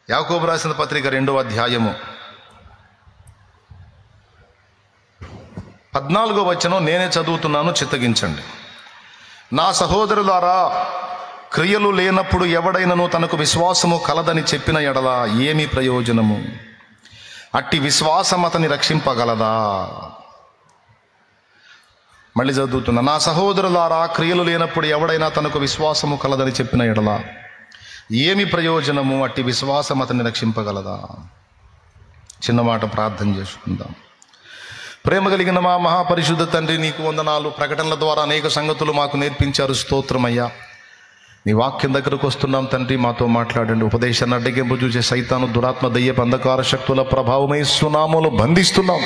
యాకోబు రాసిన పత్రిక 2వ అధ్యాయము 14వ వచనం నేనే చదువుతున్నాను, చిత్తగించండి. నా సహోదరులారా, క్రియలు లేనప్పుడు ఎవడైనను తనకు విశ్వాసము కలదని చెప్పిన ఎడల ఏమి ప్రయోజనము? అట్టి విశ్వాసం అతని రక్షింపగలదా? మళ్ళీ చదువుతున్నా. నా సహోదరులారా, క్రియలు లేనప్పుడు ఎవడైనా తనకు విశ్వాసము కలదని చెప్పిన ఎడల ఏమి ప్రయోజనము? అట్టి విశ్వాసం అతన్ని రక్షింపగలదా? చిన్న మాట ప్రార్థన చేసుకుందాం. ప్రేమ కలిగిన మా మహాపరిశుద్ధ తండ్రి, నీకు వందనాలు. ప్రకటనల ద్వారా అనేక సంగతులు మాకు నేర్పించారు, స్తోత్రమయ్యా. నీ వాక్యం దగ్గరకు వస్తున్నాం తండ్రి, మాతో మాట్లాడండి. ఉపదేశాన్ని అడ్డగింపు చూసే సైతాను, దురాత్మ, దయ్యపు అంధకార శక్తుల ప్రభావమై సునామములు బంధిస్తున్నాం.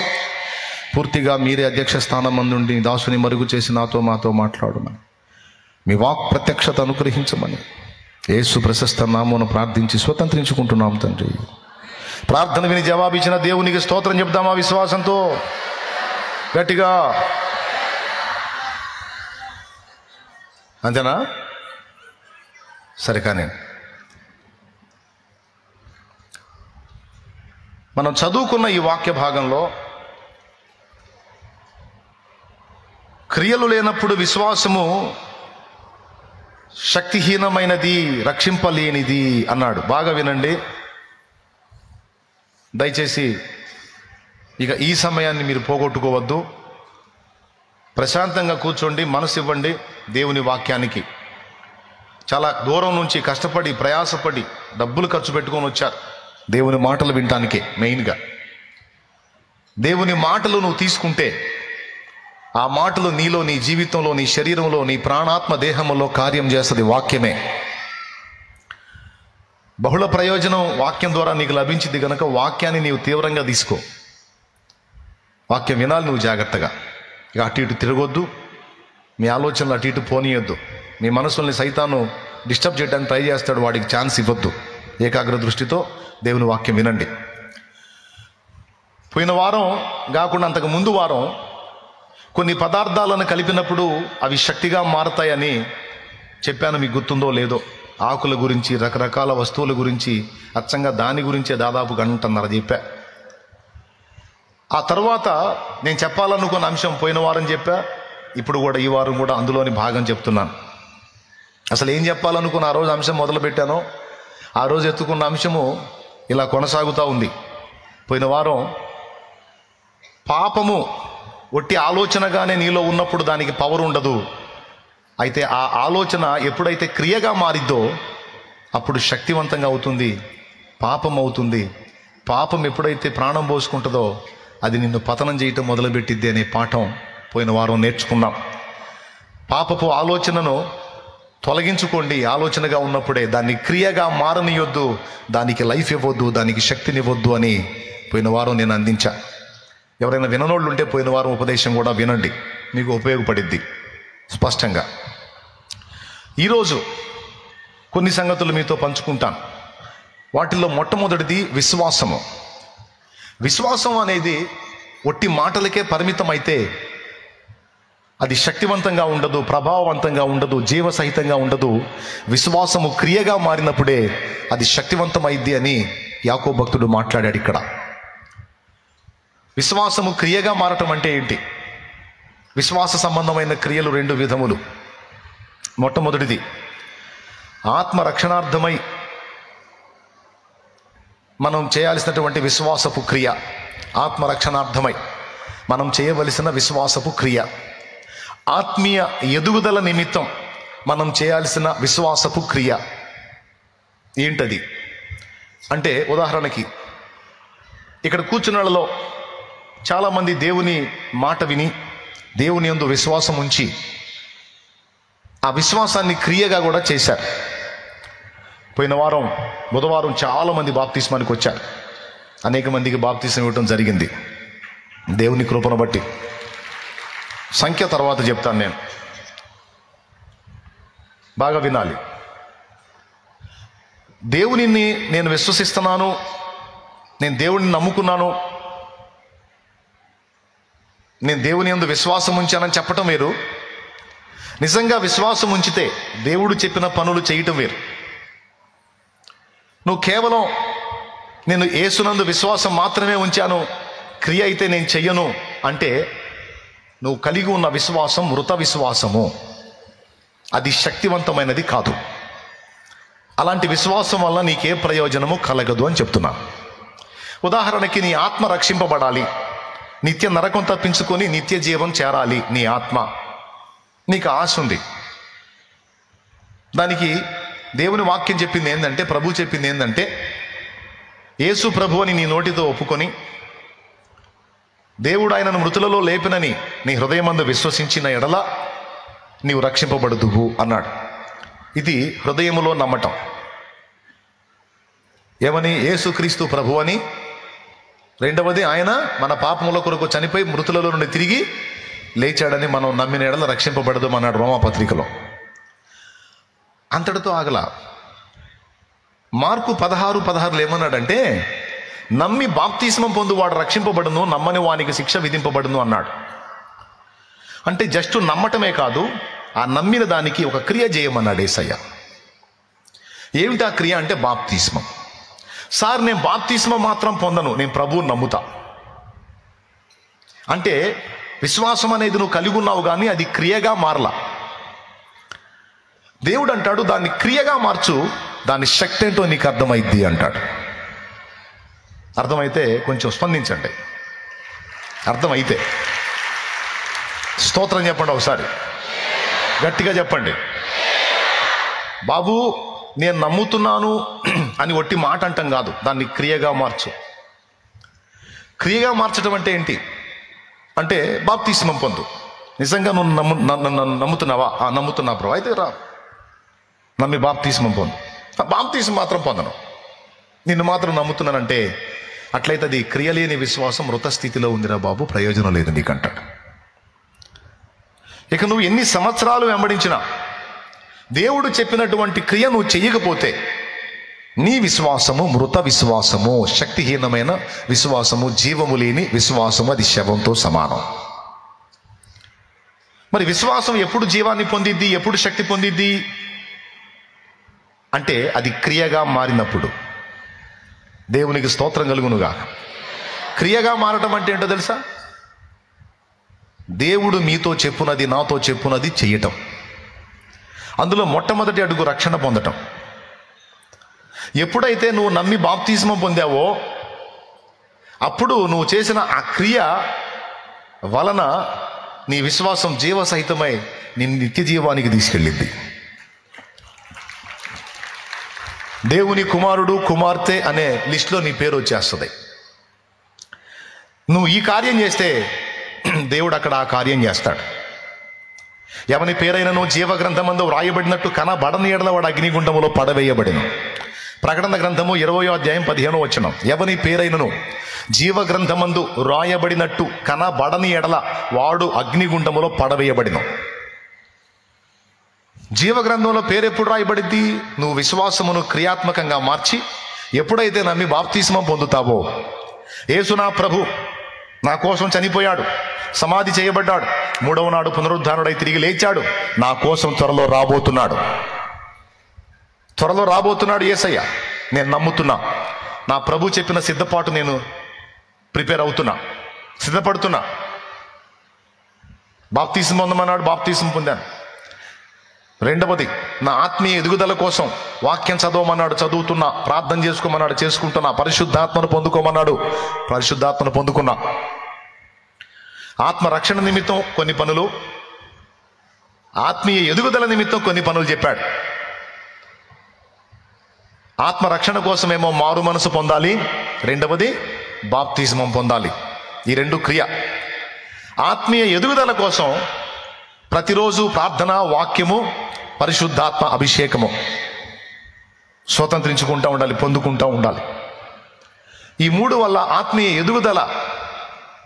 పూర్తిగా మీరే అధ్యక్ష స్థానం అందుండి దాసుని మరుగు చేసి మాతో మాట్లాడమని, మీ వాక్ ప్రత్యక్షత అనుగ్రహించమని యేసు ప్రశస్త నామమున ప్రార్థించి స్వతంత్రించుకుంటున్నాం తండ్రి. ప్రార్థన విని జవాబిచ్చిన దేవునికి స్తోత్రం చెప్దామా విశ్వాసంతో గట్టిగా? అంతేనా? సరే. కానీ మనం చదువుకున్న ఈ వాక్య భాగంలో క్రియలు లేనప్పుడు విశ్వాసము శక్తిహీనమైనది, రక్షింపలేనిది అన్నాడు. బాగా వినండి దయచేసి. ఇక ఈ సమయాన్ని మీరు పోగొట్టుకోవద్దు. ప్రశాంతంగా కూర్చోండి, మనసు ఇవ్వండి దేవుని వాక్యానికి. చాలా దూరం నుంచి కష్టపడి ప్రయాసపడి డబ్బులు ఖర్చు పెట్టుకొని వచ్చారు దేవుని మాటలు వినటానికే. మెయిన్గా దేవుని మాటలు నువ్వు తీసుకుంటే ఆ మాటలు నీలో, నీ జీవితంలో, నీ శరీరంలో, నీ ప్రాణాత్మ దేహంలో కార్యం చేస్తుంది వాక్యమే. బహుళ ప్రయోజనం వాక్యం ద్వారా నీకు లభించింది కనుక వాక్యాన్ని నీవు తీవ్రంగా తీసుకో. వాక్యం వినాలి నువ్వు జాగ్రత్తగా. ఇక అటు ఇటు తిరగొద్దు, మీ ఆలోచనలు అటు ఇటు పోనీయొద్దు. మీ మనసుల్ని సైతాను డిస్టర్బ్ చేయడానికి ట్రై చేస్తాడు, వాడికి ఛాన్స్ ఇవ్వద్దు. ఏకాగ్ర దృష్టితో దేవుని వాక్యం వినండి. పోయిన వారం కాకుండా అంతకు ముందు వారం కొన్ని పదార్థాలను కలిపినప్పుడు అవి శక్తిగా మారతాయని చెప్పాను, మీకు గుర్తుందో లేదో. ఆకుల గురించి, రకరకాల వస్తువుల గురించి, అచ్చంగా దాని గురించే దాదాపు గంటన్నర చెప్పా. ఆ తర్వాత నేను చెప్పాలనుకున్న అంశం పోయిన వారం చెప్పా, ఇప్పుడు కూడా ఈ వారం కూడా అందులోని భాగం చెప్తున్నాను. అసలు ఏం చెప్పాలనుకున్న ఆ రోజు అంశం మొదలుపెట్టానో ఆ రోజు ఎత్తుకున్న అంశము ఇలా కొనసాగుతూ ఉంది. పోయిన వారం పాపము ఒట్టి ఆలోచనగానే నీలో ఉన్నప్పుడు దానికి పవర్ ఉండదు. అయితే ఆ ఆలోచన ఎప్పుడైతే క్రియగా మారిద్దో అప్పుడు శక్తివంతంగా అవుతుంది, పాపం అవుతుంది. పాపం ఎప్పుడైతే ప్రాణం పోసుకుంటుందో అది నిన్ను పతనం చేయటం మొదలుపెట్టిద్ది అనే పాఠం పోయిన వారం నేర్చుకున్నాం. పాపపు ఆలోచనను తొలగించుకోండి. ఆలోచనగా ఉన్నప్పుడే దాన్ని క్రియగా మారనియొద్దు, దానికి లైఫ్ ఇవ్వద్దు, దానికి శక్తినివ్వద్దు అని పోయిన వారం నేను అందించా. ఎవరైనా విననోళ్ళు ఉంటే పోయిన వారం ఉపదేశం కూడా వినండి, మీకు ఉపయోగపడిద్ది స్పష్టంగా. ఈరోజు కొన్ని సంగతులు మీతో పంచుకుంటాను. వాటిల్లో మొట్టమొదటిది విశ్వాసము. విశ్వాసం అనేది ఒట్టి మాటలకే పరిమితం అయితే అది శక్తివంతంగా ఉండదు, ప్రభావవంతంగా ఉండదు, జీవసహితంగా ఉండదు. విశ్వాసము క్రియగా మారినప్పుడే అది శక్తివంతమైద్ది అని యాకోబు భక్తుడు మాట్లాడాడు ఇక్కడ. విశ్వాసము క్రియగా మారటం అంటే ఏంటి? విశ్వాస సంబంధమైన క్రియలు 2 విధములు. మొట్టమొదటిది ఆత్మరక్షణార్థమై మనం చేయాల్సినటువంటి విశ్వాసపు క్రియ. ఆత్మరక్షణార్థమై మనం చేయవలసిన విశ్వాసపు క్రియ. ఆత్మీయ ఎదుగుదల నిమిత్తం మనం చేయాల్సిన విశ్వాసపు క్రియ ఏంటది అంటే, ఉదాహరణకి ఇక్కడ కూర్చున్న వాళ్ళలో చాలామంది దేవుని మాట విని దేవుని యందు విశ్వాసం ఉంచి ఆ విశ్వాసాన్ని క్రియగా కూడా చేశారు. పోయిన వారం బుధవారం చాలామంది బాప్తిస్మానికి వచ్చారు. అనేక మందికి బాప్తిస్మం ఇవ్వటం జరిగింది దేవుని కృపను బట్టి. సంఖ్య తర్వాత చెప్తాను నేను, బాగా వినాలి. దేవునిని నేను విశ్వసిస్తున్నాను, నేను దేవుడిని నమ్ముకున్నాను, నేను దేవుని యందు విశ్వాసం ఉంచానని చెప్పటం వేరు, నిజంగా విశ్వాసం ఉంచితే దేవుడు చెప్పిన పనులు చేయటం వేరు. నువ్వు కేవలం నేను యేసునందు విశ్వాసం మాత్రమే ఉంచాను, క్రియ అయితే నేను చెయ్యను అంటే నువ్వు కలిగి ఉన్న విశ్వాసం మృత విశ్వాసము, అది శక్తివంతమైనది కాదు. అలాంటి విశ్వాసం వల్ల నీకే ప్రయోజనము కలగదు అని చెప్తున్నా. ఉదాహరణకి నీ ఆత్మ రక్షింపబడాలి, నిత్య నరకం తప్పించుకొని నిత్య జీవం చేరాలి. నీ ఆత్మ, నీకు ఆశ ఉంది. దానికి దేవుని వాక్యం చెప్పింది ఏంటంటే, ప్రభు చెప్పింది ఏంటంటే, యేసు ప్రభు అని నీ నోటితో ఒప్పుకొని దేవుడు ఆయనను మృతులలో లేపినని నీ హృదయమందు విశ్వసించిన ఎడల నీవు రక్షింపబడుదువు అన్నాడు. ఇది హృదయములో నమ్మటం. ఏమని? యేసుక్రీస్తు ప్రభు అని. రెండవది, ఆయన మన పాపముల కొరకు చనిపోయి మృతులలో నుండి తిరిగి లేచాడని మనం నమ్మిన ఎడల రక్షింపబడదు అన్నాడు రోమాపత్రికలో. అంతటితో ఆగల. మార్కు 16:16 ఏమన్నాడంటే, నమ్మి బాప్తిస్మం పొందువాడు రక్షింపబడును, నమ్మని వానికి శిక్ష విధింపబడును అన్నాడు. అంటే జస్ట్ నమ్మటమే కాదు, ఆ నమ్మిన దానికి ఒక క్రియ చేయమన్నాడు యేసయ్య. ఏమిటి ఆ క్రియ అంటే బాప్తిస్మం. సార్, నేను బాప్తిస్మం మాత్రం పొందను, నేను ప్రభువుని నమ్ముతా అంటే విశ్వాసం అనేది నువ్వు కలిగి ఉన్నావు, కానీ అది క్రియగా మారలా. దేవుడు అంటాడు, దాన్ని క్రియగా మార్చు, దాని శక్తి ఏంటో నీకు అర్థమైద్ది అంటాడు. అర్థమైతే కొంచెం స్పందించండి. అర్థమైతే స్తోత్రం చెప్పండి, ఒకసారి గట్టిగా చెప్పండి. బాబు నేను నమ్ముతున్నాను అని ఒట్టి మాట అంటాం కాదు, దాన్ని క్రియగా మార్చు. క్రియగా మార్చడం అంటే ఏంటి అంటే, బాప్తిస్మం పొందు. నిజంగా నువ్వు నమ్ముతున్నావా? నమ్ముతున్నా బ్రో, అయితే రా నమ్మి బాప్తిస్మం పొందు. బాప్తిస్మం మాత్రం పొందను, నిన్ను మాత్రం నమ్ముతున్నానంటే, అట్లయితే అది క్రియలేని విశ్వాసం, మృత స్థితిలో ఉందిరా బాబు, ప్రయోజనం లేదు నీకంటాడు. ఇక నువ్వు ఎన్ని సంవత్సరాలు వెంబడించినా దేవుడు చెప్పినటువంటి క్రియ నువ్వు చెయ్యకపోతే నీ విశ్వాసము మృత విశ్వాసము, శక్తిహీనమైన విశ్వాసము, జీవము లేని విశ్వాసము, అది శవంతో సమానం. మరి విశ్వాసం ఎప్పుడు జీవాన్ని పొందిద్ది, ఎప్పుడు శక్తి పొందిద్ది అంటే అది క్రియగా మారినప్పుడు. దేవునికి స్తోత్రం కలుగునుగా. క్రియగా మారటం అంటే ఏంటో తెలుసా? దేవుడు మీతో చెప్పునది, నాతో చెప్పునది చెయ్యటం. అందులో మొట్టమొదటి అడుగు రక్షణ పొందటం. ఎప్పుడైతే నువ్వు నమ్మి బాప్తిస్మం పొందావో అప్పుడు నువ్వు చేసిన ఆ క్రియ వలన నీ విశ్వాసం జీవసహితమై నిన్ను నిత్య జీవానికి తీసుకెళ్ళింది. దేవుని కుమారుడు కుమార్తె అనే లిస్టులో నీ పేరు వచ్చేస్తుంది. నువ్వు ఈ కార్యం చేస్తే దేవుడు అక్కడ ఆ కార్యం చేస్తాడు. ఎవని పేరైనను జీవగ్రంథమందు వ్రాయబడినట్టు కనబడని ఎడల వాడు అగ్నిగుండములో పడవేయబడిను. ప్రకటన గ్రంథము 20:15 ఎవని పేరైనను జీవగ్రంథమందు వ్రాయబడినట్టు కనబడని ఎడల వాడు అగ్నిగుండములో పడవేయబడిను. జీవగ్రంథంలో పేరు ఎప్పుడు రాయబడిద్ది? నువ్వు విశ్వాసమును క్రియాత్మకంగా మార్చి ఎప్పుడైతే నమ్మి బాప్తిస్మం పొందుతావో, యేసు నా ప్రభు, నా కోసం చనిపోయాడు, సమాధి చేయబడ్డాడు, 3వ నాడు పునరుద్ధానుడై తిరిగి లేచాడు, నా కోసం త్వరలో రాబోతున్నాడు యేసయ్య, నేను నమ్ముతున్నా, నా ప్రభు చెప్పిన సిద్ధపాటు నేను ప్రిపేర్ అవుతున్నా, సిద్ధపడుతున్నా. బాప్తిస్మం పొందమన్నాడు, బాప్తిస్మం పొందాను. రెండవది, నా ఆత్మీయ ఎదుగుదల కోసం వాక్యం చదవమన్నాడు, చదువుతున్నా. ప్రార్థన చేసుకోమన్నాడు, చేసుకుంటున్నా. పరిశుద్ధాత్మను పొందుకోమన్నాడు, పరిశుద్ధాత్మను పొందుకున్నా. ఆత్మ రక్షణ నిమిత్తం కొన్ని పనులు, ఆత్మీయ ఎదుగుదల నిమిత్తం కొన్ని పనులు చెప్పాడు. ఆత్మ రక్షణ కోసమేమో మారు మనసు పొందాలి, రెండవది బాప్తిస్మం పొందాలి. ఈ రెండు క్రియ. ఆత్మీయ ఎదుగుదల కోసం ప్రతిరోజు ప్రార్థన, వాక్యము, పరిశుద్ధాత్మ అభిషేకము స్వతంత్రించుకుంటూ ఉండాలి, పొందుకుంటూ ఉండాలి. ఈ మూడు వల్ల ఆత్మీయ ఎదుగుదల,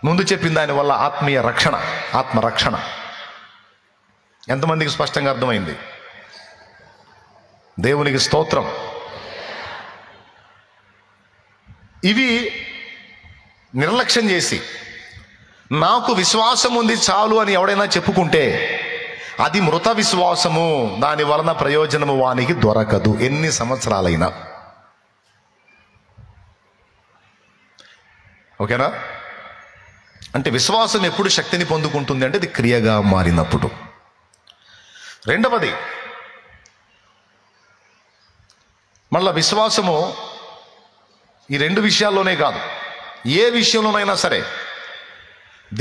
ముందు చెప్పిన దాని వల్ల ఆత్మీయ రక్షణ, ఆత్మరక్షణ. ఎంతమందికి స్పష్టంగా అర్థమైంది? దేవునికి స్తోత్రం. ఇవి నిర్లక్ష్యం చేసి నాకు విశ్వాసం ఉంది చాలు అని ఎవడైనా చెప్పుకుంటే అది మృత విశ్వాసము, దాని వలన ప్రయోజనము వానికి దొరకదు ఎన్ని సంవత్సరాలైనా. ఓకేనా? అంటే విశ్వాసం ఎప్పుడు శక్తిని పొందుకుంటుంది అంటే అది క్రియగా మారినప్పుడు. రెండవది, మళ్ళా విశ్వాసము ఈ రెండు విషయాల్లోనే కాదు, ఏ విషయంలోనైనా సరే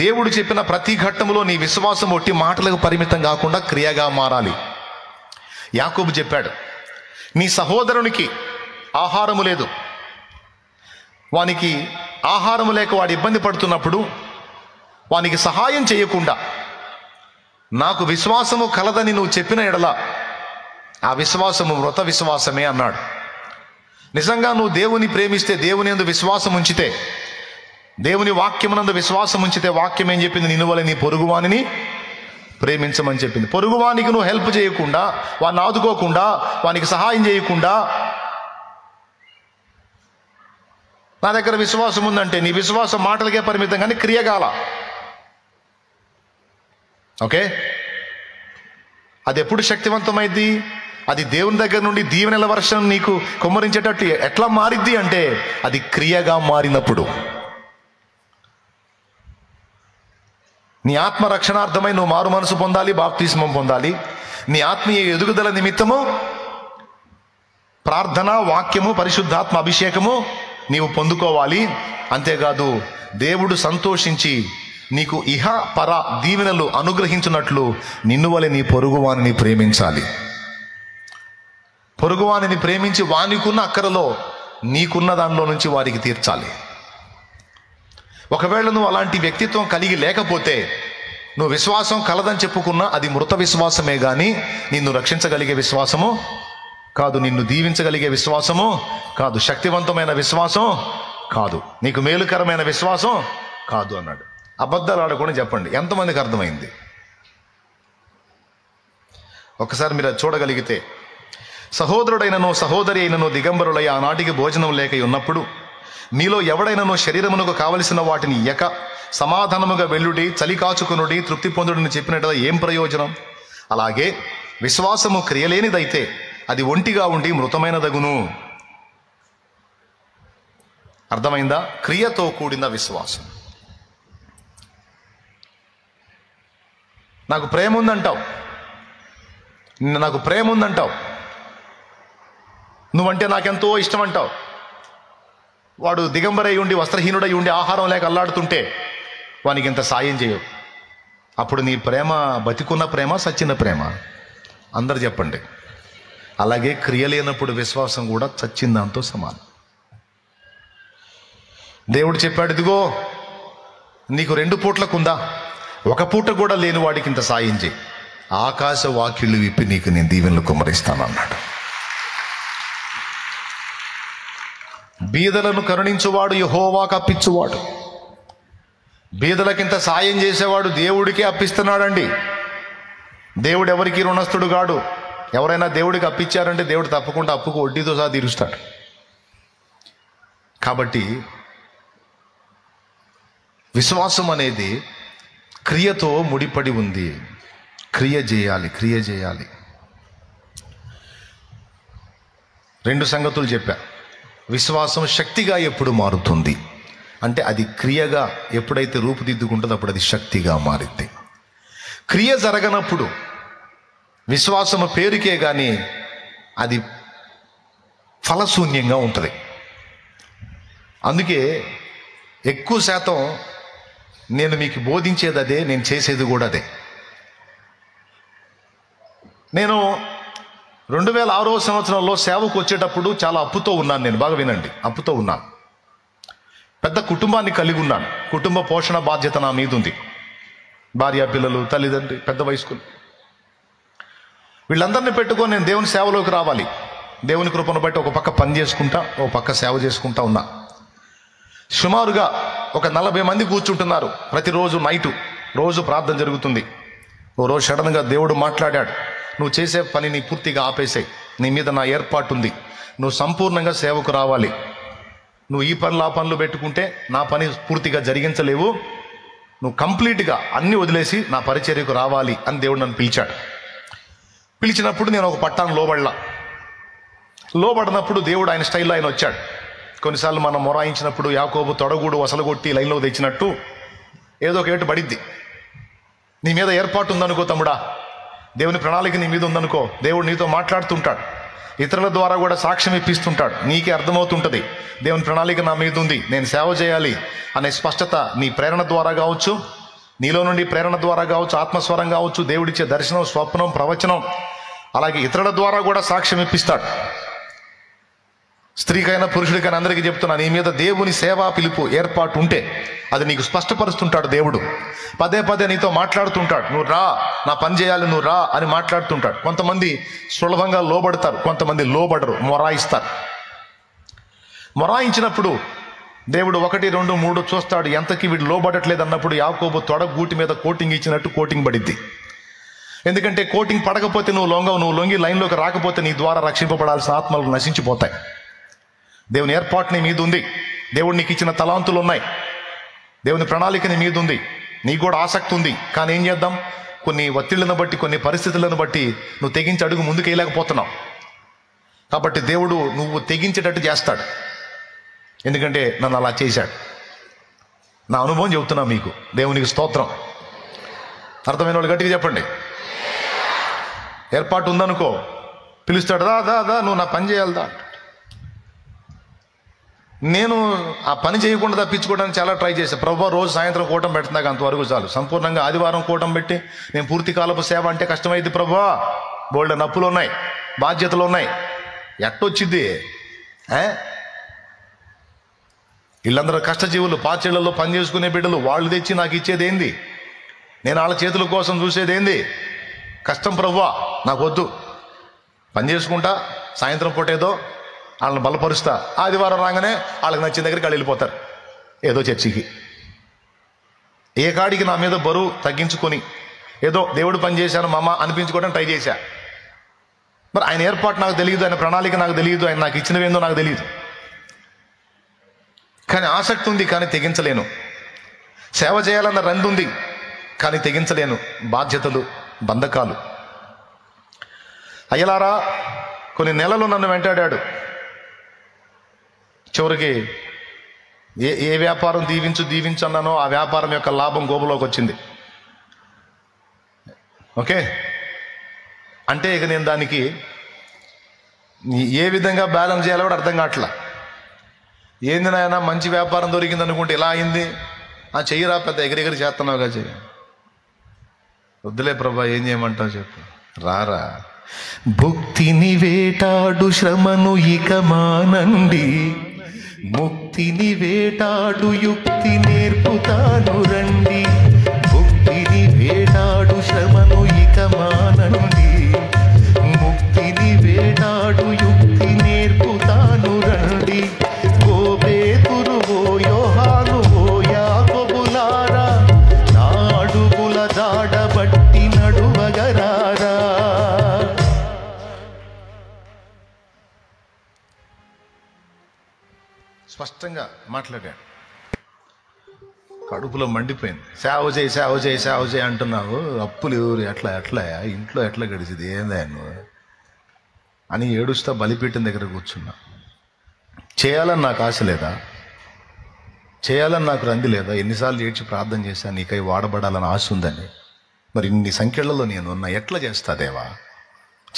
దేవుడు చెప్పిన ప్రతి ఘట్టంలో నీ విశ్వాసం ఒట్టి మాటలకు పరిమితం కాకుండా క్రియగా మారాలి. యాకోబు చెప్పాడు, నీ సహోదరునికి ఆహారము లేదు, వానికి ఆహారము లేక వాడు ఇబ్బంది పడుతున్నప్పుడు వానికి సహాయం చేయకుండా నాకు విశ్వాసము కలదని నువ్వు చెప్పిన ఎడల ఆ విశ్వాసము మృత విశ్వాసమే అన్నాడు. నిజంగా నువ్వు దేవుని ప్రేమిస్తే, దేవుని యందు విశ్వాసం ఉంచితే, దేవుని వాక్యమునందు విశ్వాసం ఉంచితే, వాక్యం ఏం చెప్పింది? నిన్ను వలె నీ పొరుగువానిని ప్రేమించమని చెప్పింది. పొరుగువానికి నువ్వు హెల్ప్ చేయకుండా, వాడిని ఆదుకోకుండా, వానికి సహాయం చేయకుండా నా దగ్గర విశ్వాసం ఉందంటే నీ విశ్వాసం మాటలకే పరిమితం కానీ క్రియగాల. ఓకే, అది ఎప్పుడు శక్తివంతమైంది? అది దేవుని దగ్గర నుండి దీవెనల వర్షం నీకు కుమ్మరించేటట్టు ఎట్లా మారిద్ది అంటే అది క్రియగా మారినప్పుడు. నీ ఆత్మ రక్షణార్థమై నువ్వు మారు మనసు పొందాలి, బాప్తిస్మం పొందాలి. నీ ఆత్మీయ ఎదుగుదల నిమిత్తము ప్రార్థన, వాక్యము, పరిశుద్ధాత్మ అభిషేకము నీవు పొందుకోవాలి. అంతేకాదు దేవుడు సంతోషించి నీకు ఇహ పర దీవెనలు అనుగ్రహించినట్లు నిన్ను వలె నీ పొరుగువానిని ప్రేమించాలి. పొరుగువానిని ప్రేమించి వానికున్న అక్కరలో నీకున్న దానిలో నుంచి వారికి తీర్చాలి. ఒకవేళ నువ్వు అలాంటి వ్యక్తిత్వం కలిగి లేకపోతే, నువ్వు విశ్వాసం కలదని చెప్పుకున్నా అది మృత విశ్వాసమే కానీ నిన్ను రక్షించగలిగే విశ్వాసము కాదు, నిన్ను దీవించగలిగే విశ్వాసము కాదు, శక్తివంతమైన విశ్వాసం కాదు, నీకు మేలుకరమైన విశ్వాసం కాదు అన్నాడు. అబద్ధాలు ఆడకుండా చెప్పండి, ఎంతమందికి అర్థమైంది? ఒకసారి మీరు అది చూడగలిగితే, సహోదరుడైనను సహోదరి అయినను దిగంబరులై ఆనాటికి భోజనం లేక ఉన్నప్పుడు మీలో ఎవడైనను శరీరమునకు కావలసిన వాటిని ఇయ్యక సమాధానముగా వెల్లుడి, చలి కాచుకునుడి, తృప్తి పొందుడని చెప్పినట్టు ఏం ప్రయోజనం? అలాగే విశ్వాసము క్రియలేనిదైతే అది ఒంటిగా ఉండి మృతమైనదగును. అర్థమైందా? క్రియతో కూడిన విశ్వాసం. నాకు ప్రేమ ఉందంటావు, నాకు ప్రేమ ఉందంటావు, నువ్వంటే నాకెంతో ఇష్టం అంటావు. వాడు దిగంబరై ఉండి, వస్త్రహీనుడై ఉండి, ఆహారం లేక అల్లాడుతుంటే వానికి ఇంత సాయం చేయవు. అప్పుడు నీ ప్రేమ బతికున్న ప్రేమ, సచ్చిన ప్రేమ? అందరు చెప్పండి. అలాగే క్రియ లేనప్పుడు విశ్వాసం కూడా చచ్చిన దాంతో సమానం. దేవుడు చెప్పాడు, ఇదిగో నీకు 2 పూట్లకుందా, 1 పూట కూడా లేని వాడికి ఇంత సాయం చేయి, ఆకాశ వాకిళ్ళు విప్పి నీకు నేను దీవెనలు కుమ్మరిస్తాను అన్నాడు. బీదలను కరుణించువాడు యెహోవాకు అప్పించువాడు. బీదలకింత సాయం చేసేవాడు దేవుడికే అప్పిస్తున్నాడండి. దేవుడు ఎవరికి రుణస్థుడు కాడు. ఎవరైనా దేవుడికి అప్పిచ్చారంటే దేవుడు తప్పకుండా అప్పుకు వడ్డీతో సహా తీరుస్తాడు. కాబట్టి విశ్వాసం అనేది క్రియతో ముడిపడి ఉంది. క్రియ చేయాలి, క్రియ చేయాలి. 2 సంగతులు చెప్పా. విశ్వాసం శక్తిగా ఎప్పుడు మారుతుంది అంటే అది క్రియగా ఎప్పుడైతే రూపుదిద్దుకుంటుందో అప్పుడు అది శక్తిగా మారింది. క్రియ జరగనప్పుడు విశ్వాసము పేరుకే కానీ అది ఫలశూన్యంగా ఉంటుంది. అందుకే ఎక్కువ శాతం నేను మీకు బోధించేది అదే, నేను చేసేది కూడా అదే. నేను 2006వ సంవత్సరంలో సేవకు వచ్చేటప్పుడు చాలా అప్పుతో ఉన్నాను. నేను బాగా వినండి, అప్పుతో ఉన్నాను. పెద్ద కుటుంబాన్ని కలిగి ఉన్నాను. కుటుంబ పోషణ బాధ్యత నా మీద ఉంది. భార్య, పిల్లలు, తల్లిదండ్రి, పెద్ద వయస్కులు, వీళ్ళందరినీ పెట్టుకొని నేను దేవుని సేవలోకి రావాలి. దేవుని కృపను బట్టి ఒక పక్క పని చేసుకుంటా, ఒక పక్క సేవ చేసుకుంటా ఉన్నా. సుమారుగా ఒక 40 మంది కూర్చుంటున్నారు ప్రతిరోజు నైటు. రోజు ప్రార్థన జరుగుతుంది. ఓ రోజు సడన్గా దేవుడు మాట్లాడాడు, నువ్వు చేసే పనిని పూర్తిగా ఆపేసాయి, నీ మీద నా ఏర్పాటు ఉంది, నువ్వు సంపూర్ణంగా సేవకు రావాలి, నువ్వు ఈ పనులు ఆ పనులు పెట్టుకుంటే నా పని పూర్తిగా జరిగించలేవు, నువ్వు కంప్లీట్గా అన్నీ వదిలేసి నా పరిచర్యకు రావాలి అని దేవుడు నన్ను పిలిచాడు. పిలిచినప్పుడు నేను ఒక పట్టాను లోబడినప్పుడు దేవుడు ఆయన స్టైల్లో ఆయన వచ్చాడు. కొన్నిసార్లు మనం మొరాయించినప్పుడు యాకోబు తొడగూడు వసలగొట్టి లైన్లో తెచ్చినట్టు ఏదో ఒక ఏటు పడిద్ది. నీ మీద ఏర్పాటు ఉందనుకో తమ్ముడా, దేవుని ప్రణాళిక నీ మీద ఉందనుకో, దేవుడు నీతో మాట్లాడుతుంటాడు, ఇతరుల ద్వారా కూడా సాక్ష్యం ఇప్పిస్తుంటాడు. నీకే అర్థమవుతుంటుంది దేవుని ప్రణాళిక నా మీద ఉంది, నేను సేవ చేయాలి అనే స్పష్టత నీ ప్రేరణ ద్వారా కావచ్చు, నీలో నుండి ప్రేరణ ద్వారా కావచ్చు, ఆత్మస్వరం కావచ్చు, దేవుడిచ్చే దర్శనం, స్వప్నం, ప్రవచనం, అలాగే ఇతరుల ద్వారా కూడా సాక్ష్యం ఇప్పిస్తాడు. స్త్రీకైనా పురుషుడికైనా అందరికీ చెప్తున్నా, నీ మీద దేవుని సేవా పిలుపు ఏర్పాటు ఉంటే అది నీకు స్పష్టపరుస్తుంటాడు. దేవుడు పదే పదే నీతో మాట్లాడుతుంటాడు, నువ్వు రా, నా పని చేయాలి, నువ్వు రా అని మాట్లాడుతుంటాడు. కొంతమంది సులభంగా లోబడతారు, కొంతమంది లోబడరు, మొరాయిస్తారు. మొరాయించినప్పుడు దేవుడు 1, 2, 3 చూస్తాడు. ఎంతకి వీడు లోబడట్లేదు అన్నప్పుడు యాకోబు తొడ గూటి మీద కోటింగ్ ఇచ్చినట్టు కోటింగ్ పడిద్ది. ఎందుకంటే కోటింగ్ పడకపోతే నువ్వు లొంగవు, నువ్వు లొంగి లైన్లోకి రాకపోతే నీ ద్వారా రక్షింపబడాల్సిన ఆత్మలు నశించిపోతాయి. దేవుని ఏర్పాటు నీ మీద ఉంది, దేవుడు నీకు ఇచ్చిన తలాంతులు ఉన్నాయి, దేవుని ప్రణాళిక నీ మీద ఉంది, నీకు కూడా ఆసక్తి ఉంది. కానీ ఏం చేద్దాం, కొన్ని ఒత్తిళ్లను బట్టి, కొన్ని పరిస్థితులను బట్టి నువ్వు తెగించి అడుగు ముందుకు వేయలేకపోతున్నావు. కాబట్టి దేవుడు నువ్వు తెగించేటట్టు చేస్తాడు, ఎందుకంటే నన్ను అలా చేశాడు. నా అనుభవం చెబుతున్నా మీకు. దేవునికి స్తోత్రం. అర్థమైన వాళ్ళు గట్టిగా చెప్పండి. ఏర్పాటు ఉందనుకో, పిలుస్తాడు, దా దా దా నువ్వు నా పని చేయాలిదా. నేను ఆ పని చేయకుండా తప్పించుకోవడానికి చాలా ట్రై చేశాను. ప్రభు రోజు సాయంత్రం కూటం పెడుతున్నాక అంతవరకు చాలు. సంపూర్ణంగా ఆదివారం కూటం పెట్టి నేను పూర్తి కాలపు సేవ అంటే కష్టమైంది ప్రభు, బోల్డ్ నప్పులు ఉన్నాయి, బాధ్యతలు ఉన్నాయి, ఎట్టొచ్చిద్ది. వీళ్ళందరూ కష్టజీవులు, పాచేళ్లలో పని చేసుకునే బిడ్డలు, వాళ్ళు తెచ్చి నాకు ఇచ్చేది ఏంది, నేను వాళ్ళ చేతుల కోసం చూసేది ఏంది, కష్టం ప్రభువా, నాకు వద్దు. పని చేసుకుంటా, సాయంత్రం పూటేదో వాళ్ళని బలపరుస్తా, ఆదివారం రాగానే వాళ్ళకి నచ్చిన దగ్గరికి వాళ్ళు వెళ్ళిపోతారు ఏదో చర్చికి. ఏ కాడికి నా మీద బరువు తగ్గించుకొని ఏదో దేవుడు పని చేశాను మామ అనిపించుకోవడం ట్రై చేశా. మరి ఆయన ఏర్పాటు నాకు తెలియదు, ఆయన ప్రణాళిక నాకు తెలియదు, ఆయన నాకు ఇచ్చినవేందో నాకు తెలియదు. కానీ ఆసక్తి ఉంది, కానీ తెగించలేను. సేవ చేయాలన్న రంది ఉంది, కానీ తెగించలేను. బాధ్యతలు, బంధకాలు. అయ్యలారా, కొన్ని నెలలు నన్ను వెంటాడాడు. చివరికి ఏ వ్యాపారం దీవించు అన్నానో ఆ వ్యాపారం యొక్క లాభం గోబులోకి వచ్చింది. ఓకే, అంటే ఇక నేను దానికి ఏ విధంగా బ్యాలెన్స్ చేయాలో కూడా అర్థం కావట్లా. ఏంది నాయన, మంచి వ్యాపారం దొరికింది అనుకుంటే ఇలా అయింది, చెయ్యరా, పెద్ద ఎగిరెగిరి చేస్తున్నావుగా, చెయ్యి. వద్దులే ప్రభా, ఏం చేయమంటావు చెప్పు, రారా. భుక్తిని వేటాడు శ్రమను ఇక మానండి, ముక్తిని వేటాడు యుక్తి నేర్పుతాను రండి. భుక్తిని వేటాడు శ్రమను ఇక మానండి, ముక్తిని వేటాడు యుక్తి నేర్పుతాను రండి. ఓ పేతురు, ఓ యోహాను, ఓ యాకోబులారా, నాడుగుల జాడబట్టి నడువగరారా. స్పష్టంగా మాట్లాడాడు. కడుపులో మండిపోయింది. సేవ చేయి అంటున్నావు, అప్పులు ఎట్లా ఇంట్లో ఎట్లా గడిచింది, ఏందా నువ్వు అని ఏడుస్తా బలిపీఠం దగ్గర కూర్చున్నా. చేయాలని నాకు ఆశ లేదా, చేయాలని నాకు రంది లేదా, ఎన్నిసార్లు ఏడ్చి ప్రార్థన చేశాను నీకై వాడబడాలని ఆశ ఉందని. మరి ఇన్ని సంఖ్యలలో నేను ఉన్నా, ఎట్లా చేస్తా దేవా,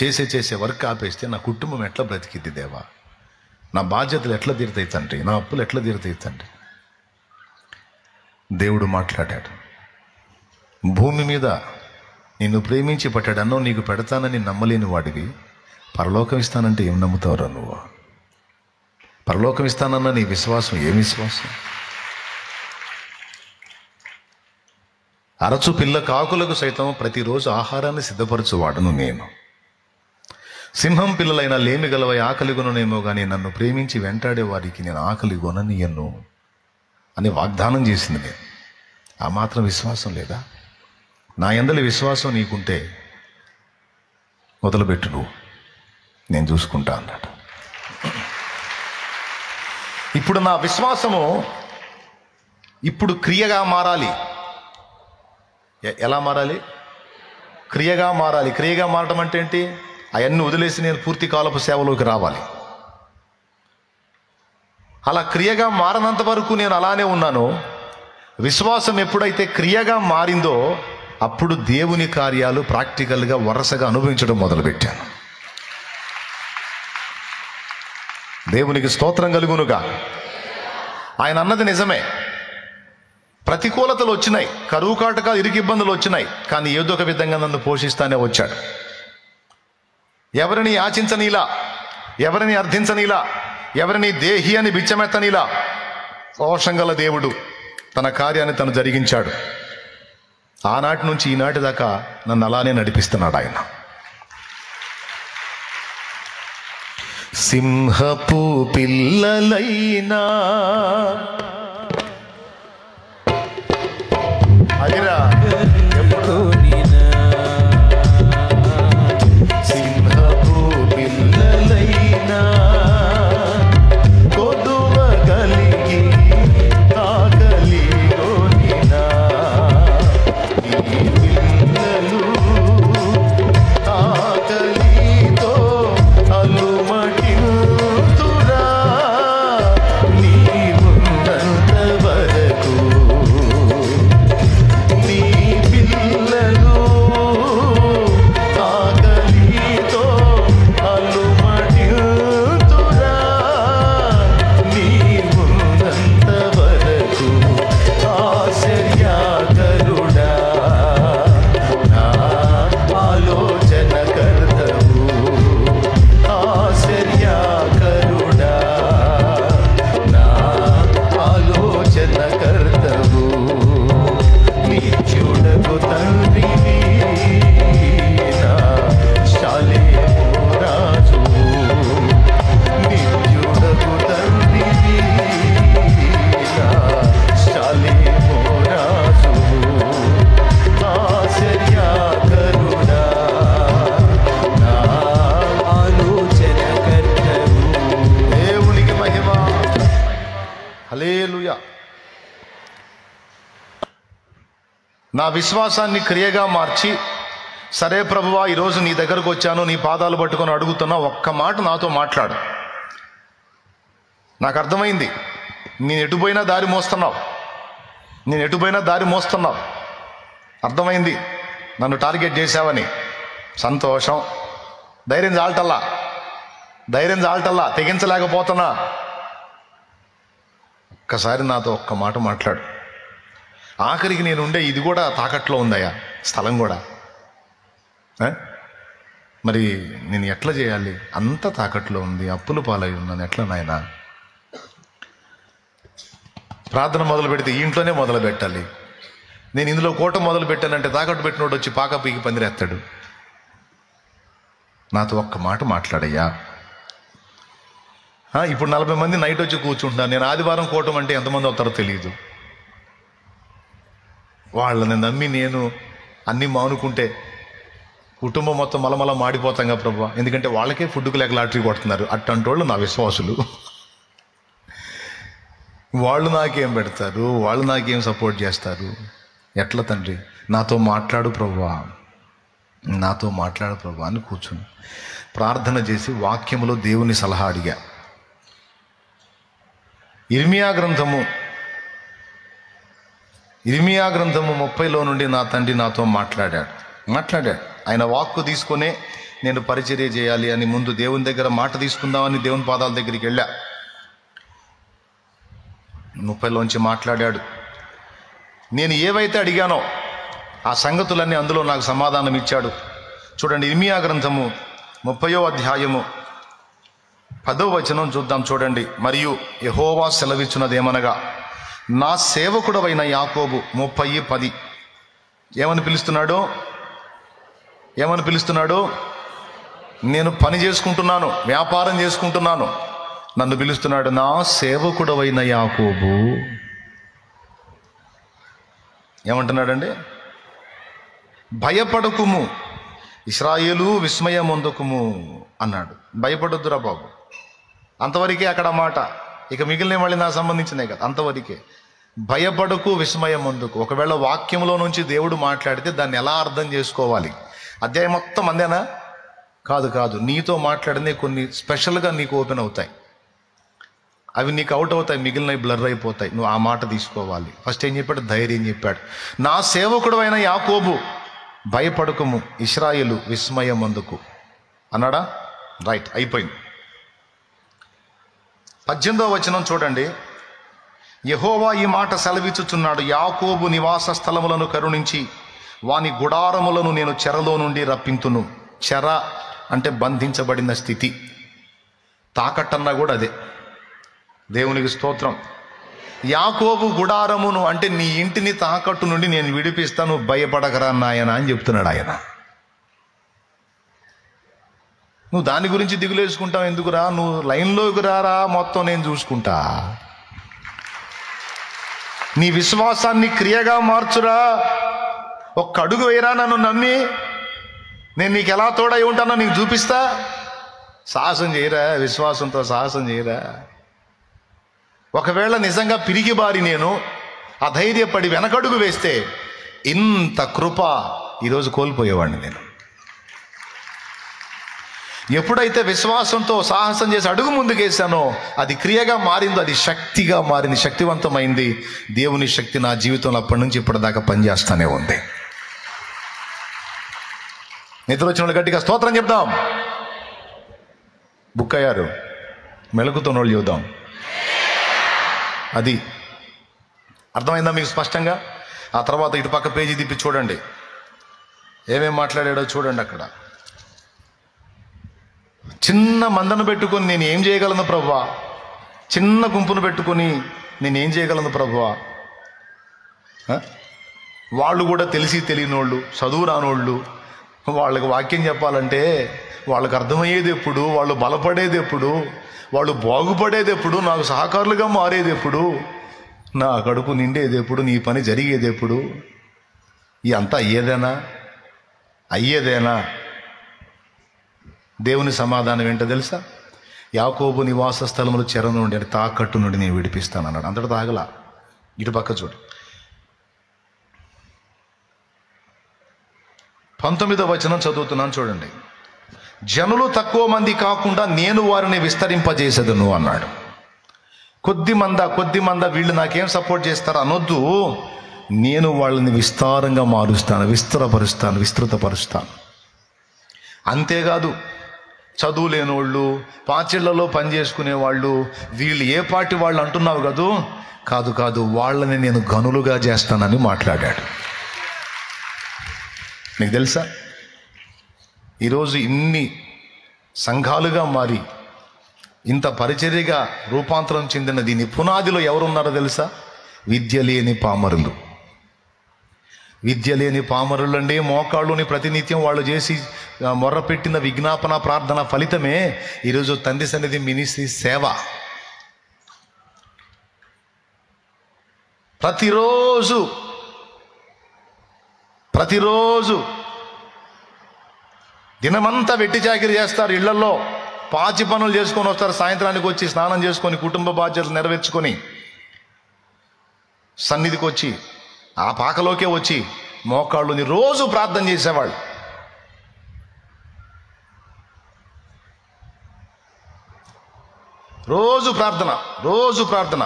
చేసే వర్క్ ఆపేస్తే నా కుటుంబం ఎట్లా బ్రతికిద్ది దేవా, నా బాధ్యతలు ఎట్లా తీరుతాయి తండ్రి, నా అప్పులు ఎట్లా తీరుతాయి తండ్రి. దేవుడు మాట్లాడాడు. భూమి మీద నిన్ను ప్రేమించి పట్టాడు, అన్నో నీకు పెడతానని నమ్మలేని వాడివి పరలోకం ఇస్తానంటే ఏం నమ్ముతావురా నువ్వు? పరలోకం ఇస్తానన్న నీ విశ్వాసం ఏం విశ్వాసం? అరచు పిల్ల కాకులకు సైతం ప్రతిరోజు ఆహారాన్ని సిద్ధపరచువాడను నేను. సింహం పిల్లలైన లేమి గలవై ఆకలి కొననేమో కానీ నన్ను ప్రేమించి వెంటాడే వారికి నేను ఆకలి కొననీయను అని వాగ్దానం చేసింది నేను. ఆ మాత్రం విశ్వాసం లేదా? నా యందలి విశ్వాసం నీకుంటే మొదలుపెట్టు, నువ్వు, నేను చూసుకుంటా అన్నాడు. ఇప్పుడు నా విశ్వాసము ఇప్పుడు క్రియగా మారాలి. ఎలా మారాలి? క్రియగా మారాలి. క్రియగా మారటం అంటే ఏంటి? అవన్నీ వదిలేసి నేను పూర్తి కాలపు సేవలోకి రావాలి. అలా క్రియగా మారనంత వరకు నేను అలానే ఉన్నాను. విశ్వాసం ఎప్పుడైతే క్రియగా మారిందో అప్పుడు దేవుని కార్యాలు ప్రాక్టికల్గా వరుసగా అనుభవించడం మొదలుపెట్టాను. దేవునికి స్తోత్రం కలుగునుగా. ఆయన అన్నది నిజమే. ప్రతికూలతలు వచ్చినాయి, కరువు కాటక ఇరుకు ఇబ్బందులు వచ్చినాయి, కానీ ఏదో ఒక విధంగా నన్ను పోషిస్తానే వచ్చాడు. ఎవరిని యాచించనీలా, ఎవరిని అర్థించనీలా, ఎవరిని దేహి అని బిచ్చమెత్తనీలా రోషంగల దేవుడు తన కార్యాన్ని తను జరిగించాడు. ఆనాటి నుంచి ఈనాటి దాకా నన్ను అలానే నడిపిస్తున్నాడు ఆయన. సింహపు పిల్లలైనా అదిరా సింహపు పిల్లలైనా కొదువ కలిగి ఆకలిగొనినా ఈ పిల్లలు ఆకలితో అలుమటిల్తురా నీ ఉన్నంత వరకు. నీ పిల్లలు ఆకలితో అలుమటిల్తురా నీ ఉన్నంత వరకు. ఆశ్చర్యకరుడా నా ఆలోచన కర్తవు, ఆశ్చర్యకరుడా నా ఆలోచన కర్తవు. నిత్యుడకు తండ్రివి నా శాలేము రాజు, నిత్యుడకు తండ్రివి నా శాలేము రాజు. ఆశ్చర్యకరుడా నా ఆలోచన కర్తవు. దేవునికి మహిమ. హల్లెలూయా. నా విశ్వాసాన్ని క్రియగా మార్చి, సరే ప్రభువా ఈరోజు నీ దగ్గరకు వచ్చాను, నీ పాదాలు పట్టుకొని అడుగుతున్నా, ఒక్క మాట నాతో మాట్లాడు. నాకు అర్థమైంది నేను ఎటుపోయినా దారి మోస్తున్నావు, నేను ఎటుపోయినా దారి మోస్తున్నావు. అర్థమైంది నన్ను టార్గెట్ చేశావని. సంతోషం. ధైర్యం చాలటల్లా తెగించలేకపోతున్నా. ఒక్కసారి నాతో ఒక్క మాట మాట్లాడు. ఆఖరికి నేను ఉండే ఇది కూడా తాకట్లో ఉందయ్యా, స్థలం కూడా. మరి నేను ఎట్లా చేయాలి? అంత తాకట్లో ఉంది, అప్పుల పాలై ఉన్నాను, ఎట్లా నాయనా? ప్రార్థన మొదలు పెడితే ఈ ఇంట్లోనే మొదలు పెట్టాలి. నేను ఇందులో కోట మొదలు పెట్టానంటే తాకట్టు పెట్టినోడు వచ్చి పాక పీకి పందిరేస్తాడు. నాతో ఒక్క మాట మాట్లాడయ్యా. ఇప్పుడు 40 మంది నైట్ వచ్చి కూర్చుంటున్నాను. నేను ఆదివారం కూటం అంటే ఎంతమంది వస్తారో తెలియదు. వాళ్ళని నమ్మి నేను అన్నీ మానుకుంటే కుటుంబం మొత్తం మలమల మాడిపోతాంగా ప్రభు. ఎందుకంటే వాళ్ళకే ఫుడ్కు లేక లాటరీ కొడుతున్నారు. అట్టంటోళ్ళు నా విశ్వాసులు. వాళ్ళు నాకేం పెడతారు, వాళ్ళు నాకేం సపోర్ట్ చేస్తారు? ఎట్లా తండ్రి? నాతో మాట్లాడు ప్రభువా, నాతో మాట్లాడు ప్రభువా అని కూర్చుని ప్రార్థన చేసి వాక్యములో దేవుని సలహా అడిగా. ఇర్మియా గ్రంథము 30లో నుండి నా తండ్రి నాతో మాట్లాడాడు. ఆయన వాక్కు తీసుకొనే నేను పరిచర్య చేయాలి అని ముందు దేవుని దగ్గర మాట తీసుకుందామని దేవుని పాదాల దగ్గరికి వెళ్ళా. 30లోంచి మాట్లాడాడు. నేను ఏవైతే అడిగానో ఆ సంగతులన్నీ అందులో నాకు సమాధానం ఇచ్చాడు. చూడండి, ఇర్మియా గ్రంథము 30వ అధ్యాయము 10వ వచనం చూద్దాం. చూడండి. మరియు యెహోవా సెలవిచ్చున్నదేమనగా, నా సేవకుడవైన యాకోబు 30:10 ఏమని పిలుస్తున్నాడు? నేను పని చేసుకుంటున్నాను, వ్యాపారం చేసుకుంటున్నాను, నన్ను పిలుస్తున్నాడు. నా సేవకుడవైన యాకోబు ఏమంటున్నాడండి? భయపడకుము ఇశ్రాయేలు, విస్మయమొందకుము అన్నాడు. భయపడొద్దురా బాబు. అంతవరకే అక్కడ మాట. ఇక మిగిలిన మళ్ళీ నాకు సంబంధించినాయి కదా, అంతవరకే. భయపడకు, విస్మయమొందకు. ఒకవేళ వాక్యంలో నుంచి దేవుడు మాట్లాడితే దాన్ని ఎలా అర్థం చేసుకోవాలి? అధ్యాయం మొత్తం అందేనా? కాదు. నీతో మాట్లాడినే కొన్ని స్పెషల్గా నీకు ఓపెన్ అవుతాయి. అవి నీకు అవుట్ అవుతాయి, మిగిలినవి బ్లర్ అయిపోతాయి. నువ్వు ఆ మాట తీసుకోవాలి. ఫస్ట్ ఏం చెప్పాడు? ధైర్యం చెప్పాడు. నా సేవకుడు అయిన యాకోబు భయపడకము, ఇశ్రాయేలు విస్మయం అందుకు అన్నాడా? రైట్, అయిపోయింది. 18వ వచనం చూడండి. యెహోవా ఈ మాట సెలవిచ్చుచున్నాడు, యాకోబు నివాస స్థలములను కరుణించి వాని గుడారములను నేను చెరలో నుండి రప్పింతును. చెర అంటే బంధించబడిన స్థితి, తాకట్టన్నా కూడా అదే. దేవునికి స్తోత్రం. యాకోబు గుడారమును అంటే నీ ఇంటిని తాకట్టు నుండి నేను విడిపిస్తాను, భయపడకరా నాయన అని చెప్తున్నాడు ఆయన. నువ్వు దాని గురించి దిగులేసుకుంటావు ఎందుకురా? నువ్వు లైన్లోకి రారా, మొత్తం నేను చూసుకుంటా. నీ విశ్వాసాన్ని క్రియగా మార్చురా. ఒక్క అడుగు వేయరా, నన్ను నమ్మి నేను నీకు ఎలా తోడై ఉంటానో నీకు చూపిస్తా. సాహసం చేయరా, విశ్వాసంతో సాహసం చేయరా. ఒకవేళ నిజంగా పిరిగిబారి నేను అధైర్యపడి వెనకడుగు వేస్తే ఇంత కృప ఈరోజు కోల్పోయేవాడిని నేను. ఎప్పుడైతే విశ్వాసంతో సాహసం చేసి అడుగు ముందుకేసానో అది క్రియగా మారిందో, అది శక్తిగా మారింది, శక్తివంతమైంది. దేవుని శక్తి నా జీవితంలో అప్పటి నుంచి ఇప్పటిదాకా పనిచేస్తానే ఉంది. నిద్ర వచ్చిన వాళ్ళు గట్టిగా స్తోత్రం చెప్దాం. బుక్ అయ్యారు, మెలకుతున్న వాళ్ళు చెబుదాం. అది అర్థమైందా మీకు స్పష్టంగా? ఆ తర్వాత ఇటు పక్క పేజీ తిప్పి చూడండి, ఏమేం మాట్లాడాడో చూడండి. అక్కడ చిన్న మందను పెట్టుకొని నేను ఏం చేయగలను ప్రభువా, చిన్న గుంపును పెట్టుకొని నేను ఏం చేయగలను ప్రభువా. వాళ్ళు కూడా తెలిసి తెలియనోళ్ళు, చదువు రానోళ్ళు, వాళ్ళకి వాక్యం చెప్పాలంటే వాళ్ళకి అర్థమయ్యేది ఎప్పుడు, వాళ్ళు బలపడేది ఎప్పుడు, వాళ్ళు బాగుపడేది ఎప్పుడు, నాకు సహకారులుగా మారేది ఎప్పుడు, నా కడుపు నిండేది ఎప్పుడు, నీ పని జరిగేది ఎప్పుడు, ఇదంతా అయ్యేదేనా? దేవుని సమాధానం ఏంటో తెలుసా? యాకోబు నివాస స్థలములు చెర నుండి అంటే తాకట్టు నుండి నేను విడిపిస్తాను అన్నాడు. అంతటి తాగలా. ఇటు పక్క చూడు, 19వ వచనం చదువుతున్నాను చూడండి. జనులు తక్కువ మంది కాకుండా నేను వారిని విస్తరింపజేసేదను అన్నాడు. కొద్ది మంద వీళ్ళు నాకేం సపోర్ట్ చేస్తారు అనొద్దు. నేను వాళ్ళని విస్తారంగా మారుస్తాను, విస్తృతపరుస్తాను. అంతేకాదు, చదువు లేనోళ్ళు, పాచిళ్లలో పని చేసుకునే వాళ్ళు, వీళ్ళు ఏ పార్టీ వాళ్ళు అంటున్నావు కదూ, కాదు వాళ్ళని నేను గనులుగా చేస్తానని మాట్లాడాడు. నీకు తెలుసా, ఈరోజు ఇన్ని సంఘాలుగా మారి ఇంత పరిచర్యగా రూపాంతరం చెందిన దీని పునాదిలో ఎవరున్నారో తెలుసా? విద్య లేని పామరులు అండి. మోకాళ్ళుని ప్రతినిత్యం వాళ్ళు చేసి మొర్రపెట్టిన విజ్ఞాపన ప్రార్థన ఫలితమే ఈరోజు తండ్రి సన్నిధి మినిస్ట్రీ సేవ. ప్రతిరోజు దినమంతా వెట్టి చాకిరి చేస్తారు, ఇళ్లలో పాచి పనులు చేసుకొని వస్తారు, సాయంత్రానికి వచ్చి స్నానం చేసుకొని కుటుంబ బాధ్యతలు నెరవేర్చుకొని సన్నిధికి వచ్చి ఆ పాకలోకే వచ్చి మోకాళ్ళుని రోజు ప్రార్థన చేసేవాళ్ళు. రోజు ప్రార్థన.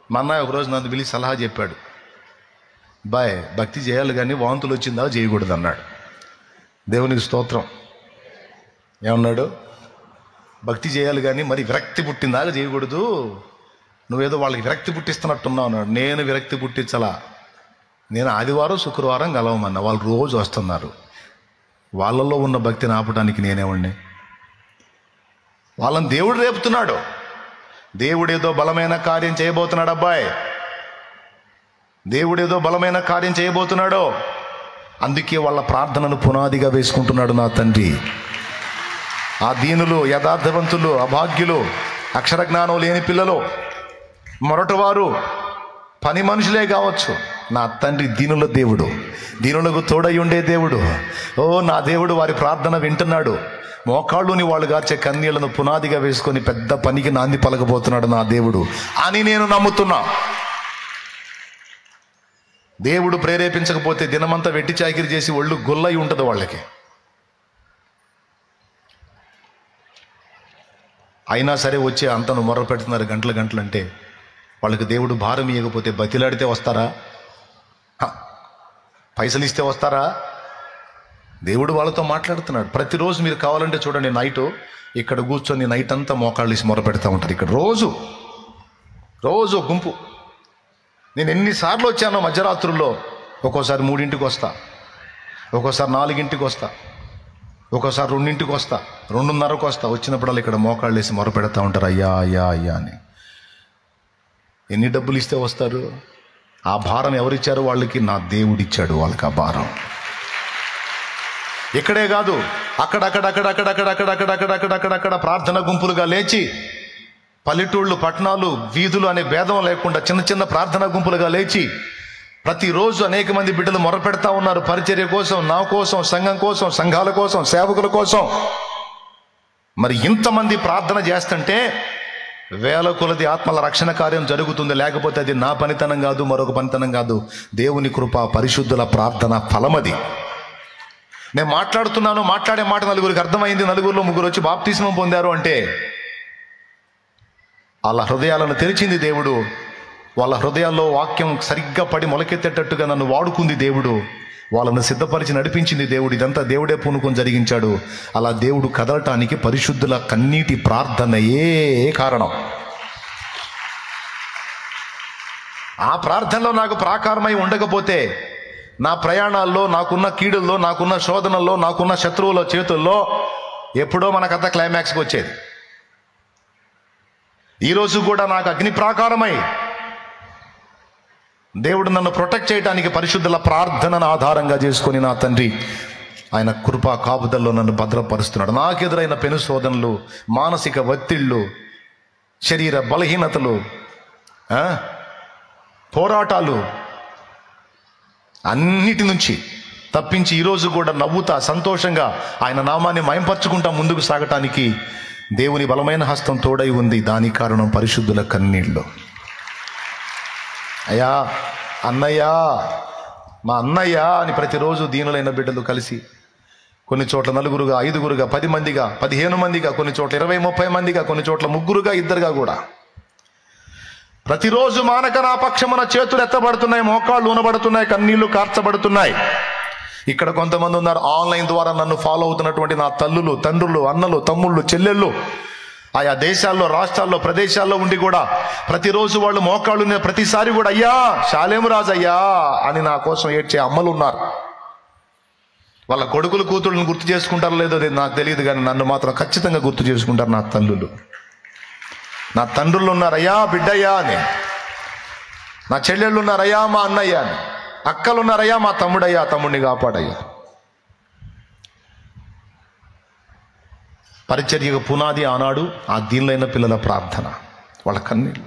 మా అన్నయ్య ఒకరోజు నన్ను పిలిచి సలహా చెప్పాడు. బాయ్, భక్తి చేయాలి కానీ వాంతులు వచ్చిందా చేయకూడదు అన్నాడు. దేవునికి స్తోత్రం. ఏమన్నాడు? భక్తి చేయాలి కానీ మరి విరక్తి పుట్టిందాక చేయకూడదు, నువ్వేదో వాళ్ళకి విరక్తి పుట్టిస్తున్నట్టున్నావు అన్నాడు. నేను విరక్తి పుట్టించలా, నేను ఆదివారం శుక్రవారం కలవమన్నా, వాళ్ళు రోజు వస్తున్నారు. వాళ్ళల్లో ఉన్న భక్తిని ఆపడానికి నేనేవాడిని? వాళ్ళని దేవుడు రేపుతున్నాడు. దేవుడేదో బలమైన కార్యం చేయబోతున్నాడు. అబ్బాయి, దేవుడేదో బలమైన కార్యం చేయబోతున్నాడు. అందుకే వాళ్ళ ప్రార్థనను పునాదిగా వేసుకుంటున్నాడు నా తండ్రి. ఆ దీనులు, యథార్థవంతులు, అభాగ్యులు, అక్షర జ్ఞానం లేని పిల్లలు, మొరటవారు, పని మనుషులే కావచ్చు, నా తండ్రి దీనుల దేవుడు, దీనులకు తోడై ఉండే దేవుడు. ఓ నా దేవుడు వారి ప్రార్థన వింటున్నాడు. మోకాళ్ళుని వాళ్ళు గార్చే కన్నీళ్లను పునాదిగా వేసుకొని పెద్ద పనికి నాంది పలకబోతున్నాడు నా దేవుడు అని నేను నమ్ముతున్నా. దేవుడు ప్రేరేపించకపోతే దినమంతా వెట్టి చాకిరి చేసి ఒళ్ళు గొల్లై ఉంటుంది వాళ్ళకి. అయినా సరే వచ్చి అంతను మొర్ర పెడుతున్నారు గంటలు గంటలు అంటే వాళ్ళకి దేవుడు భారం ఇవ్వకపోతే బతిలాడితే వస్తారా? పైసలు ఇస్తే వస్తారా? దేవుడు వాళ్ళతో మాట్లాడుతున్నాడు. ప్రతిరోజు మీరు కావాలంటే చూడండి, నైట్ ఇక్కడ కూర్చొని నైట్ అంతా మోకాళ్ళు వేసి మొర పెడతా ఉంటారు. ఇక్కడ రోజు గుంపు. నేను ఎన్నిసార్లు వచ్చానో మధ్యరాత్రుల్లో. ఒక్కోసారి 3ంటికి వస్తా, ఒక్కోసారి 4ంటికి వస్తా, ఒక్కోసారి 2ంటికి వస్తా, 2:30కు వస్తా. వచ్చినప్పుడల్లా ఇక్కడ మోకాళ్ళు వేసి మొర పెడతా ఉంటారు, అయ్యా అయ్యా అయ్యా అని. ఎన్ని డబ్బులు ఇస్తే వస్తారు? ఆ భారం ఎవరిచ్చారు వాళ్ళకి? నా దేవుడిచ్చాడు వాళ్ళకి ఆ భారం. ఇక్కడే కాదు, అక్కడక్కడ ప్రార్థన గుంపులుగా లేచి, పల్లెటూళ్ళు పట్టణాలు వీధులు అనే భేదం లేకుండా చిన్న చిన్న ప్రార్థన గుంపులుగా లేచి ప్రతిరోజు అనేక మంది బిడ్డలు మొరపెడతా ఉన్నారు పరిచర్య కోసం, నా కోసం, సంఘం కోసం, సంఘాల కోసం, సేవకుల కోసం. మరి ఇంతమంది ప్రార్థన చేస్తుంటే వేల కొలది ఆత్మల రక్షణ కార్యం జరుగుతుంది. లేకపోతే అది నా పనితనం కాదు, మరొక పనితనం కాదు, దేవుని కృప, పరిశుద్ధుల ప్రార్థన ఫలమది. నేను మాట్లాడుతున్నాను, మాట్లాడే మాట నలుగురికి అర్థమైంది, నలుగురిలో 3 వచ్చి బాప్తిస్మం పొందారు అంటే వాళ్ళ హృదయాలను తెరిచింది దేవుడు. వాళ్ళ హృదయాల్లో వాక్యం సరిగ్గా పడి మొలకెత్తేటట్టుగా నన్ను వాడుకుంది దేవుడు. వాళ్ళను సిద్ధపరిచి నడిపించింది దేవుడు. ఇదంతా దేవుడే పూనుకొని జరిగించాడు. అలా దేవుడు కదలటానికి పరిశుద్ధుల కన్నీటి ప్రార్థనయే కారణం. ఆ ప్రార్థనలో నాకు ప్రాకారమై ఉండకపోతే నా ప్రయాణాల్లో, నాకున్న కీడుల్లో, నాకున్న శోధనల్లో, నాకున్న శత్రువుల చేతుల్లో ఎప్పుడో మనకంతా క్లైమాక్స్కి వచ్చేది. ఈరోజు కూడా నాకు అగ్ని ప్రాకారమై దేవుడు నన్ను ప్రొటెక్ట్ చేయడానికి పరిశుద్ధుల ప్రార్థనను ఆధారంగా చేసుకొని నా తండ్రి ఆయన కృపా కాపుదల్లో నన్ను భద్రపరుస్తున్నాడు. నాకెదురైన పెను శోధనలు, మానసిక ఒత్తిళ్ళు, శరీర బలహీనతలు, పోరాటాలు అన్నిటి నుంచి తప్పించి ఈరోజు కూడా నవ్వుతా సంతోషంగా ఆయన నామాన్ని మయంపరుచుకుంటా ముందుకు సాగటానికి దేవుని బలమైన హస్తం తోడై ఉంది. దానికి కారణం పరిశుద్ధుల కన్నీళ్ళు. అయ్యా, అన్నయ్యా, మా అన్నయ్య అని ప్రతిరోజు దీనులైన బిడ్డలు కలిసి కొన్ని చోట్ల 4గురుగా, 5గురుగా, 10 మందిగా, 15 మందిగా, కొన్ని చోట్ల 20-30 మందిగా, కొన్ని చోట్ల 3గురుగా, 2గా కూడా ప్రతిరోజు మానక నా పక్షమున చేతులు ఎత్తబడుతున్నాయి, మోకాళ్ళు ఊనబడుతున్నాయి, కన్నీళ్లు కార్చబడుతున్నాయి. ఇక్కడ కొంతమంది ఉన్నారు ఆన్లైన్ ద్వారా నన్ను ఫాలో అవుతున్నటువంటి నా తల్లులు, తండ్రులు, అన్నలు, తమ్ముళ్ళు, చెల్లెళ్ళు, ఆయా దేశాల్లో, రాష్ట్రాల్లో, ప్రదేశాల్లో ఉండి కూడా ప్రతిరోజు వాళ్ళు మోకాళ్ళు ప్రతిసారి కూడా అయ్యా శాలేము రాజు అయ్యా అని నా కోసం ఏడ్చే అమ్మలు ఉన్నారు. వాళ్ళ కొడుకులు, కూతుళ్ళని గుర్తు చేసుకుంటారో లేదో నాకు తెలియదు, కానీ నన్ను మాత్రం ఖచ్చితంగా గుర్తు చేసుకుంటారు నా తల్లులు. నా తండ్రులు ఉన్నారయ్యా బిడ్డయ్యా అని, నా చెల్లెళ్ళు ఉన్నారయ్యా మా అన్నయ్య అని, అక్కలు ఉన్నారయ్యా మా తమ్ముడయ్యా, తమ్ముడిని కాపాడయ్యా. పరిచర్యకు పునాది ఆనాడు ఆ దీనులైన పిల్లల ప్రార్థన, వాళ్ళ కన్నీళ్ళు.